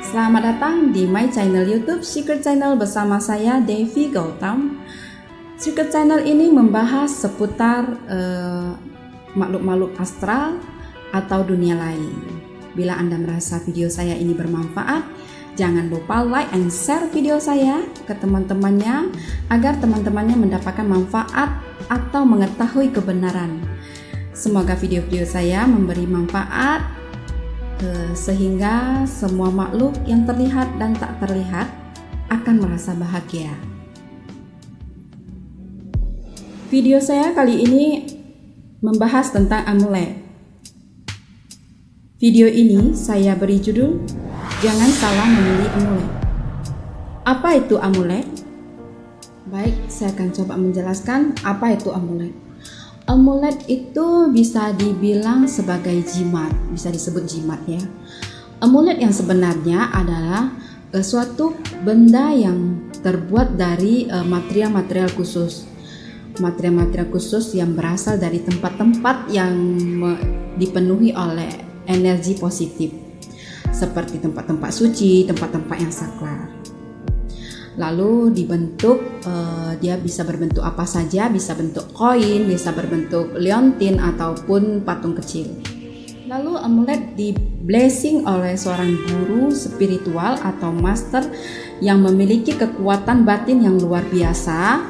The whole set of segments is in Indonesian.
Selamat datang di my channel YouTube Secret Channel bersama saya Devi Gautam. Secret Channel ini membahas seputar makhluk-makhluk astral atau dunia lain. Bila Anda merasa video saya ini bermanfaat, jangan lupa like and share video saya ke teman-temannya agar teman-temannya mendapatkan manfaat atau mengetahui kebenaran. Semoga video-video saya memberi manfaat sehingga semua makhluk yang terlihat dan tak terlihat akan merasa bahagia. Video saya kali ini membahas tentang amulet. Video ini saya beri judul "Jangan salah memilih amulet". Apa itu amulet? Baik, saya akan coba menjelaskan apa itu amulet. Amulet itu bisa dibilang sebagai jimat, bisa disebut jimat ya. Amulet yang sebenarnya adalah suatu benda yang terbuat dari material-material khusus. Material-material khusus yang berasal dari tempat-tempat yang dipenuhi oleh energi positif. Seperti tempat-tempat suci, tempat-tempat yang sakral. Lalu dibentuk, dia bisa berbentuk apa saja, bisa bentuk koin, bisa berbentuk liontin ataupun patung kecil. Lalu amulet di blessing oleh seorang guru spiritual atau master yang memiliki kekuatan batin yang luar biasa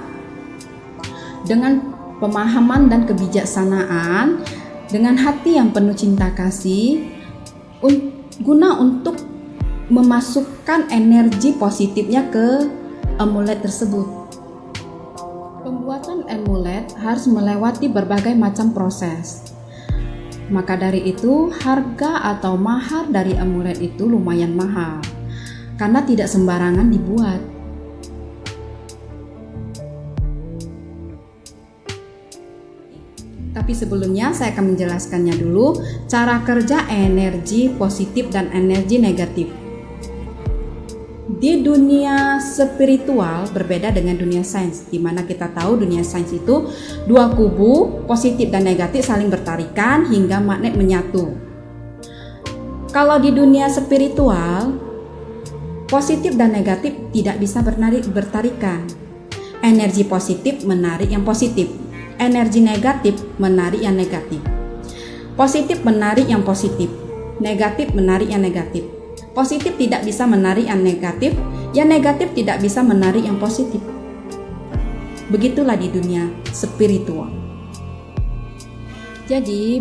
dengan pemahaman dan kebijaksanaan, dengan hati yang penuh cinta kasih, guna untuk memasukkan energi positifnya ke amulet tersebut. Pembuatan amulet harus melewati berbagai macam proses. Maka dari itu, harga atau mahar dari amulet itu lumayan mahal karena tidak sembarangan dibuat. Tapi sebelumnya saya akan menjelaskannya dulu cara kerja energi positif dan energi negatif. Di dunia spiritual berbeda dengan dunia sains, di mana kita tahu dunia sains itu dua kubu positif dan negatif saling bertarikan hingga magnet menyatu. Kalau di dunia spiritual, positif dan negatif tidak bisa bertarikan. Energi positif menarik yang positif, energi negatif menarik yang negatif. Positif menarik yang positif, negatif menarik yang negatif. Positif tidak bisa menarik yang negatif tidak bisa menarik yang positif. Begitulah di dunia spiritual. Jadi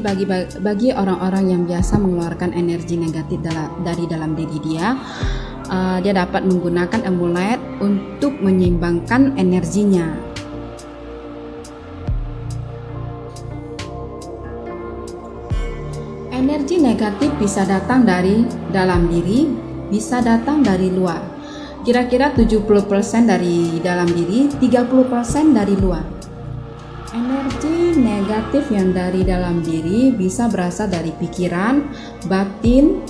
bagi orang-orang yang biasa mengeluarkan energi negatif dari dalam diri dia dapat menggunakan amulet untuk menyeimbangkan energinya. Energi negatif bisa datang dari dalam diri, bisa datang dari luar. Kira-kira 70% dari dalam diri, 30% dari luar. Energi negatif yang dari dalam diri bisa berasal dari pikiran, batin,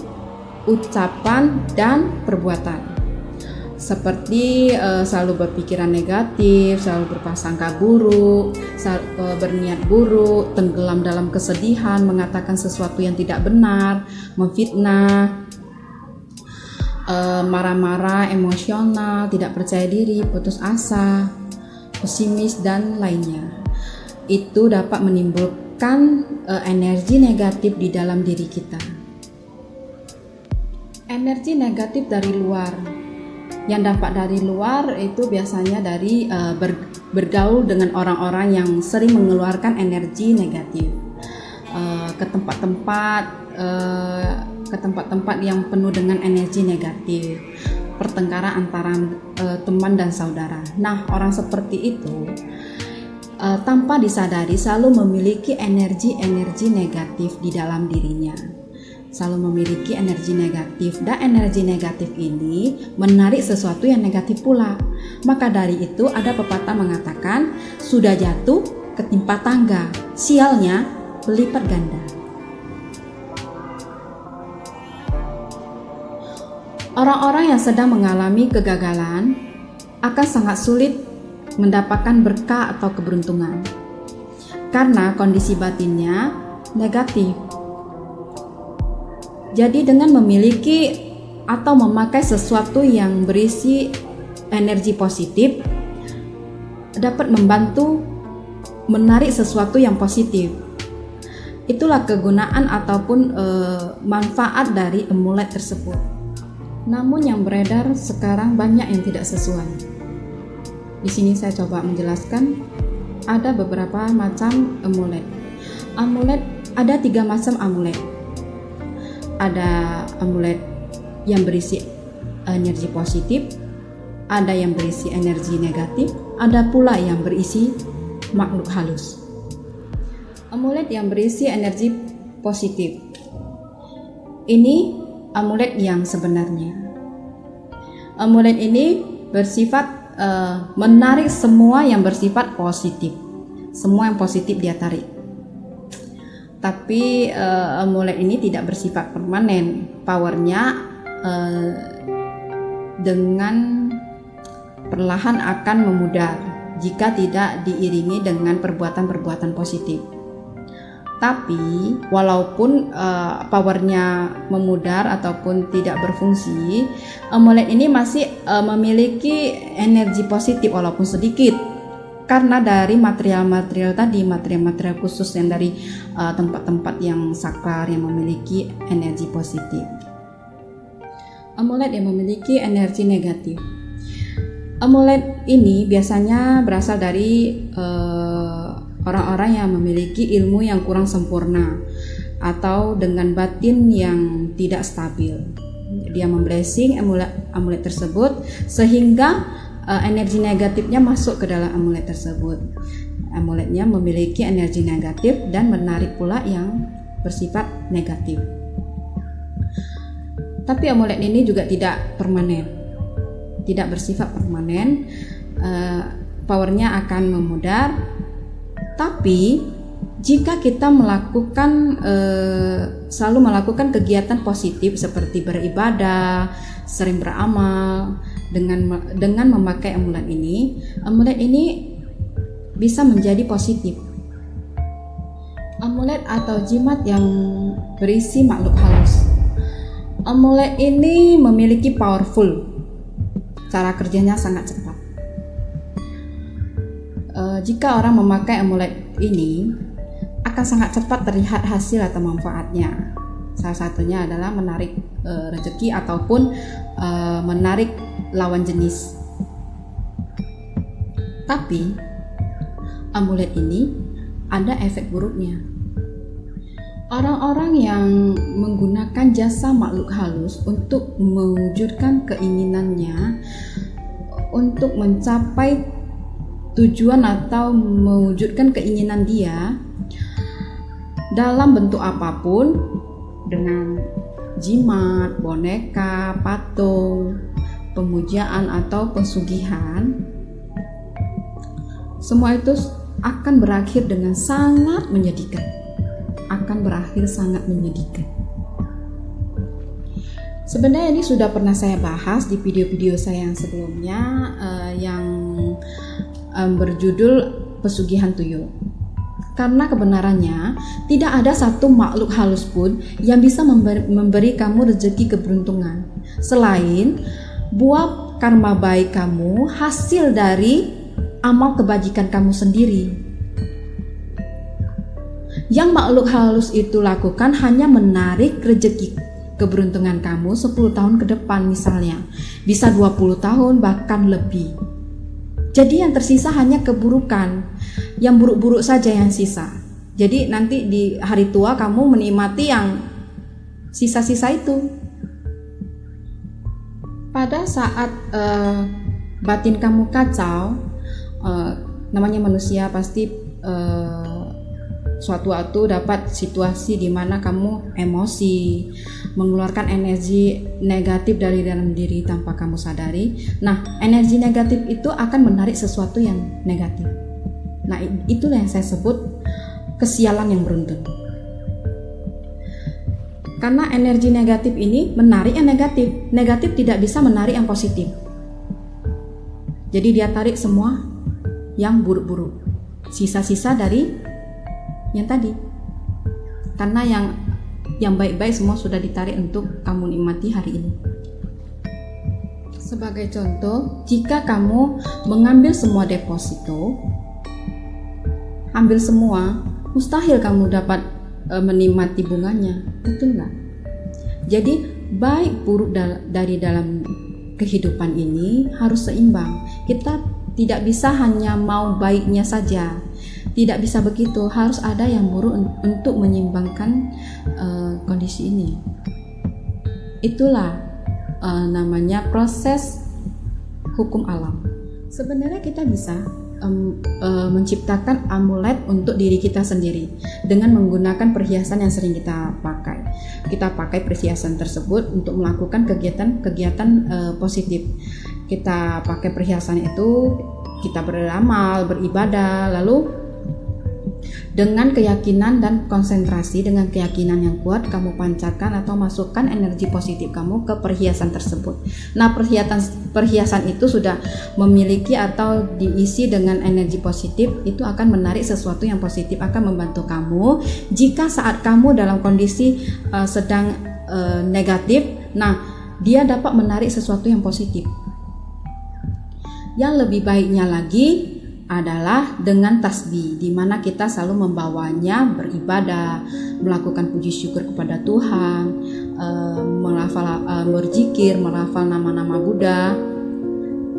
ucapan, dan perbuatan. Seperti selalu berpikiran negatif, selalu berprasangka buruk, berniat buruk, tenggelam dalam kesedihan, mengatakan sesuatu yang tidak benar, memfitnah, marah-marah, emosional, tidak percaya diri, putus asa, pesimis, dan lainnya. Itu dapat menimbulkan energi negatif di dalam diri kita. Energi negatif dari luar. Yang dapat dari luar itu biasanya dari bergaul dengan orang-orang yang sering mengeluarkan energi negatif, ke tempat-tempat yang penuh dengan energi negatif, pertengkaran antara teman dan saudara. Nah, orang seperti itu tanpa disadari selalu memiliki energi-energi negatif di dalam dirinya. Selalu memiliki energi negatif, dan energi negatif ini menarik sesuatu yang negatif pula. Maka dari itu ada pepatah mengatakan, sudah jatuh ketimpa tangga, sialnya berlipat ganda. Orang-orang yang sedang mengalami kegagalan akan sangat sulit mendapatkan berkah atau keberuntungan karena kondisi batinnya negatif. Jadi dengan memiliki atau memakai sesuatu yang berisi energi positif dapat membantu menarik sesuatu yang positif. Itulah kegunaan ataupun manfaat dari amulet tersebut. Namun yang beredar sekarang banyak yang tidak sesuai. Di sini saya coba menjelaskan ada beberapa macam amulet. Amulet ada 3 macam amulet. Ada amulet yang berisi energi positif, ada yang berisi energi negatif, ada pula yang berisi makhluk halus. Amulet yang berisi energi positif ini amulet yang sebenarnya. Amulet ini bersifat menarik semua yang bersifat positif. Semua yang positif dia tarik. Tapi amulet ini tidak bersifat permanen. Powernya dengan perlahan akan memudar jika tidak diiringi dengan perbuatan-perbuatan positif. Tapi walaupun powernya memudar ataupun tidak berfungsi, amulet ini masih memiliki energi positif walaupun sedikit. Karena dari material-material tadi, material-material khusus yang dari tempat-tempat yang sakral yang memiliki energi positif. Amulet yang memiliki energi negatif. Amulet ini biasanya berasal dari orang-orang yang memiliki ilmu yang kurang sempurna atau dengan batin yang tidak stabil. Dia memblessing amulet tersebut sehingga energi negatifnya masuk ke dalam amulet tersebut. Amuletnya memiliki energi negatif dan menarik pula yang bersifat negatif. Tapi amulet ini juga tidak permanen, tidak bersifat permanen. Powernya akan memudar. Tapi jika kita selalu melakukan kegiatan positif seperti beribadah, sering beramal dengan memakai amulet ini bisa menjadi positif. Amulet atau jimat yang berisi makhluk halus. Amulet ini memiliki powerful. Cara kerjanya sangat cepat. Jika orang memakai amulet ini akan sangat cepat terlihat hasil atau manfaatnya. Salah satunya adalah menarik rezeki ataupun menarik lawan jenis. Tapi amulet ini ada efek buruknya. Orang-orang yang menggunakan jasa makhluk halus untuk mewujudkan keinginannya, untuk mencapai tujuan atau mewujudkan keinginan dia dalam bentuk apapun, dengan jimat, boneka, patung, pemujaan atau pesugihan, semua itu akan berakhir dengan sangat menyedihkan. Sebenarnya ini sudah pernah saya bahas di video-video saya yang sebelumnya yang berjudul Pesugihan Tuyul. Karena kebenarannya tidak ada satu makhluk halus pun yang bisa memberi kamu rezeki keberuntungan selain buah karma baik kamu, hasil dari amal kebajikan kamu sendiri. Yang makhluk halus itu lakukan hanya menarik rezeki keberuntungan kamu 10 tahun ke depan misalnya, bisa 20 tahun bahkan lebih. Jadi yang tersisa hanya keburukan, yang buruk-buruk saja yang sisa. Jadi nanti di hari tua kamu menikmati yang sisa-sisa itu. Pada saat batin kamu kacau, namanya manusia pasti suatu waktu dapat situasi di mana kamu emosi, mengeluarkan energi negatif dari dalam diri tanpa kamu sadari. Nah, energi negatif itu akan menarik sesuatu yang negatif. Nah, itulah yang saya sebut kesialan yang beruntun. Karena energi negatif ini menarik yang negatif. Negatif tidak bisa menarik yang positif. Jadi dia tarik semua yang buruk-buruk. Sisa-sisa dari yang tadi. Karena yang baik-baik semua sudah ditarik untuk kamu nikmati hari ini. Sebagai contoh, jika kamu mengambil semua deposito, ambil semua, mustahil kamu dapat menikmati bunganya, betul nggak? Jadi baik buruk dari dalam kehidupan ini harus seimbang. Kita tidak bisa hanya mau baiknya saja, tidak bisa begitu, harus ada yang buruk untuk menyeimbangkan kondisi ini. Itulah namanya proses hukum alam. Sebenarnya kita bisa menciptakan amulet untuk diri kita sendiri dengan menggunakan perhiasan yang sering kita pakai. Kita pakai perhiasan tersebut untuk melakukan kegiatan-kegiatan positif. Kita pakai perhiasan itu, kita beramal, beribadah, lalu dengan keyakinan dan konsentrasi, dengan keyakinan yang kuat, kamu pancarkan atau masukkan energi positif kamu ke perhiasan tersebut. Nah, perhiasan itu sudah memiliki atau diisi dengan energi positif, itu akan menarik sesuatu yang positif, akan membantu kamu. Jika saat kamu dalam kondisi sedang negatif, nah dia dapat menarik sesuatu yang positif. Yang lebih baiknya lagi adalah dengan tasbih, di mana kita selalu membawanya beribadah, melakukan puji syukur kepada Tuhan, berzikir, melafal nama-nama Buddha.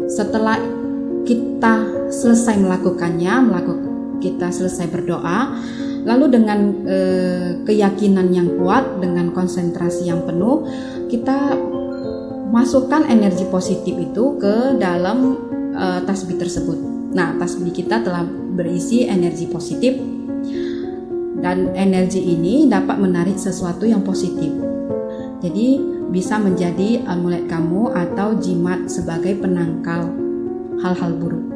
Setelah kita selesai melakukannya, kita selesai berdoa, lalu dengan keyakinan yang kuat, dengan konsentrasi yang penuh, kita masukkan energi positif itu ke dalam tasbih tersebut. Nah, tasbih kita telah berisi energi positif, dan energi ini dapat menarik sesuatu yang positif. Jadi bisa menjadi amulet kamu atau jimat sebagai penangkal hal-hal buruk.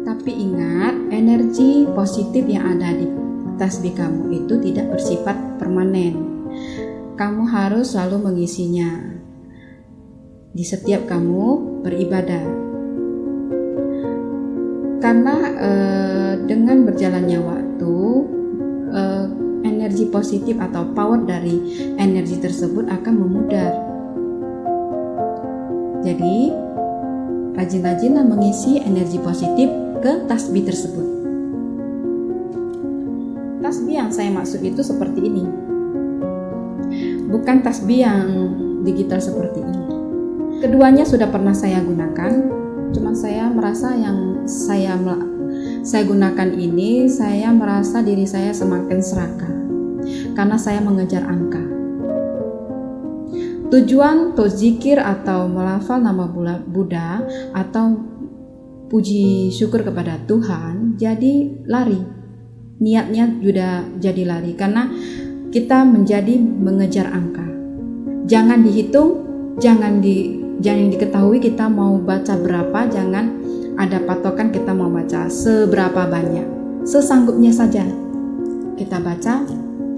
Tapi ingat, energi positif yang ada di tasbih kamu itu tidak bersifat permanen. Kamu harus selalu mengisinya di setiap kamu beribadah. Karena dengan berjalannya waktu, energi positif atau power dari energi tersebut akan memudar. Jadi rajin-rajinlah mengisi energi positif ke tasbih tersebut. Tasbih yang saya maksud itu seperti ini, bukan tasbih yang digital seperti ini. Keduanya sudah pernah saya gunakan. Cuma saya merasa yang saya gunakan ini, saya merasa diri saya semakin serakah karena saya mengejar angka. Tujuan untuk zikir atau melafal nama Buddha atau puji syukur kepada Tuhan jadi lari. Niatnya juga jadi lari karena kita menjadi mengejar angka. Jangan dihitung, jangan diketahui kita mau baca berapa, jangan ada patokan kita mau baca seberapa banyak, sesanggupnya saja kita baca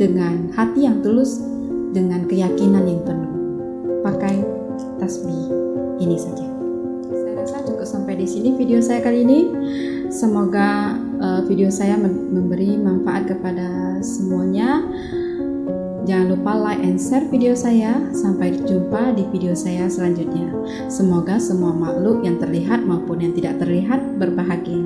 dengan hati yang tulus, dengan keyakinan yang penuh. Pakai tasbih ini saja. Saya rasa cukup sampai di sini video saya kali ini. Semoga video saya memberi manfaat kepada semuanya. Jangan lupa like and share video saya. Sampai jumpa di video saya selanjutnya. Semoga semua makhluk yang terlihat maupun yang tidak terlihat berbahagia.